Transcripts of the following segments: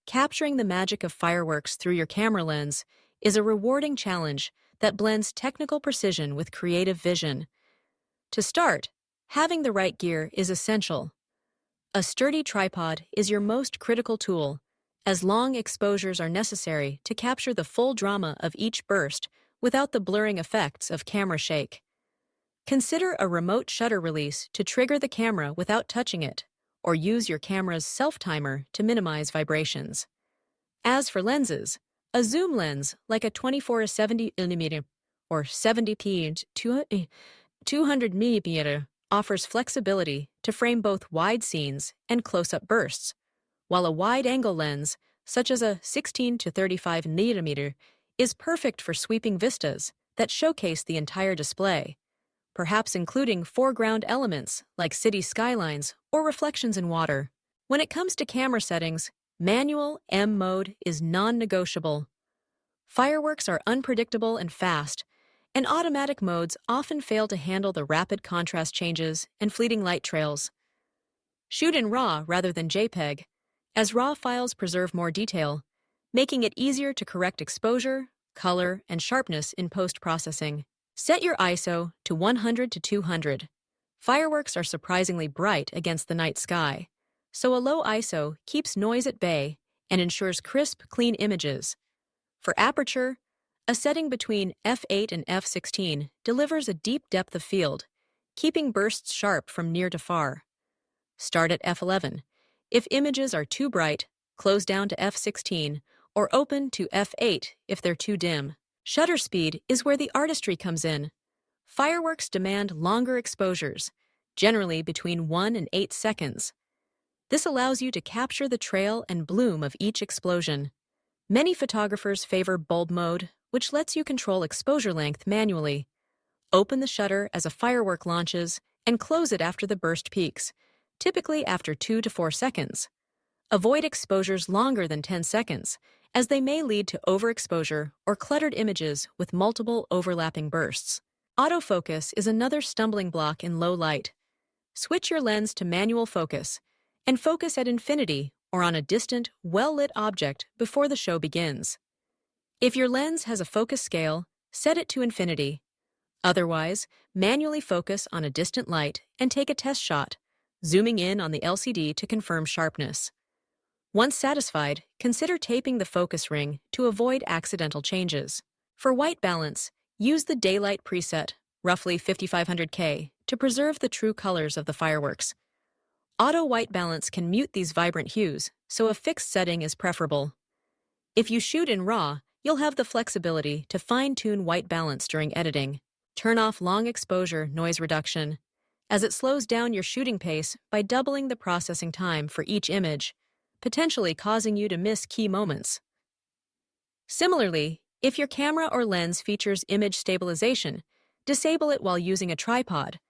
Capturing the magic of fireworks through your camera lens is a rewarding challenge that blends technical precision with creative vision. To start, having the right gear is essential. A sturdy tripod is your most critical tool, as long exposures are necessary to capture the full drama of each burst without the blurring effects of camera shake. Consider a remote shutter release to trigger the camera without touching it, or use your camera's self-timer to minimize vibrations. As for lenses, a zoom lens like a 24-70mm or 70p 200mm offers flexibility to frame both wide scenes and close-up bursts, while a wide-angle lens, such as a 16-35mm, is perfect for sweeping vistas that showcase the entire display, perhaps including foreground elements like city skylines or reflections in water. When it comes to camera settings, manual M mode is non-negotiable. Fireworks are unpredictable and fast, and automatic modes often fail to handle the rapid contrast changes and fleeting light trails. Shoot in RAW rather than JPEG, as RAW files preserve more detail, making it easier to correct exposure, color, and sharpness in post-processing. Set your ISO to 100 to 200. Fireworks are surprisingly bright against the night sky, so a low ISO keeps noise at bay and ensures crisp, clean images. For aperture, a setting between f8 and f16 delivers a deep depth of field, keeping bursts sharp from near to far. Start at f11. If images are too bright, close down to f16 or open to f8 if they're too dim. Shutter speed is where the artistry comes in. Fireworks demand longer exposures, generally between 1 and 8 seconds. This allows you to capture the trail and bloom of each explosion. Many photographers favor bulb mode, which lets you control exposure length manually. Open the shutter as a firework launches and close it after the burst peaks, typically after 2 to 4 seconds. Avoid exposures longer than 10 seconds, as they may lead to overexposure or cluttered images with multiple overlapping bursts. Autofocus is another stumbling block in low light. Switch your lens to manual focus and focus at infinity or on a distant, well-lit object before the show begins. If your lens has a focus scale, set it to infinity. Otherwise, manually focus on a distant light and take a test shot, zooming in on the LCD to confirm sharpness. Once satisfied, consider taping the focus ring to avoid accidental changes. For white balance, use the daylight preset, roughly 5500K, to preserve the true colors of the fireworks. Auto white balance can mute these vibrant hues, so a fixed setting is preferable. If you shoot in RAW, you'll have the flexibility to fine-tune white balance during editing. Turn off long exposure noise reduction, as it slows down your shooting pace by doubling the processing time for each image, potentially causing you to miss key moments. Similarly, if your camera or lens features image stabilization, disable it while using a tripod,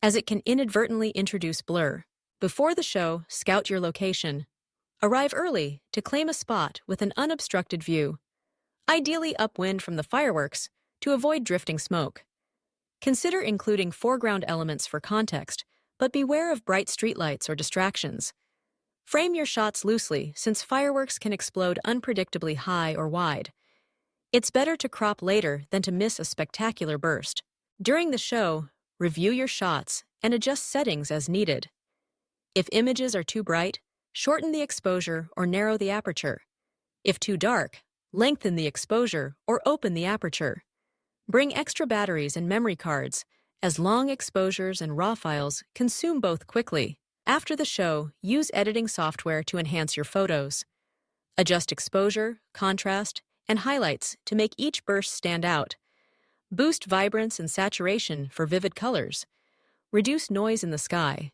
as it can inadvertently introduce blur. Before the show, scout your location. Arrive early to claim a spot with an unobstructed view, ideally upwind from the fireworks, to avoid drifting smoke. Consider including foreground elements for context, but beware of bright streetlights or distractions. Frame your shots loosely, since fireworks can explode unpredictably high or wide. It's better to crop later than to miss a spectacular burst. During the show, review your shots and adjust settings as needed. If images are too bright, shorten the exposure or narrow the aperture. If too dark, lengthen the exposure or open the aperture. Bring extra batteries and memory cards, as long exposures and RAW files consume both quickly. After the show, use editing software to enhance your photos. Adjust exposure, contrast, and highlights to make each burst stand out. Boost vibrance and saturation for vivid colors. Reduce noise in the sky.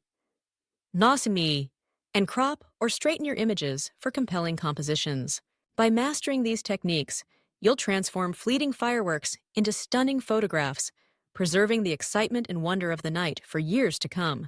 Nosimi, and crop or straighten your images for compelling compositions. By mastering these techniques, you'll transform fleeting fireworks into stunning photographs, preserving the excitement and wonder of the night for years to come.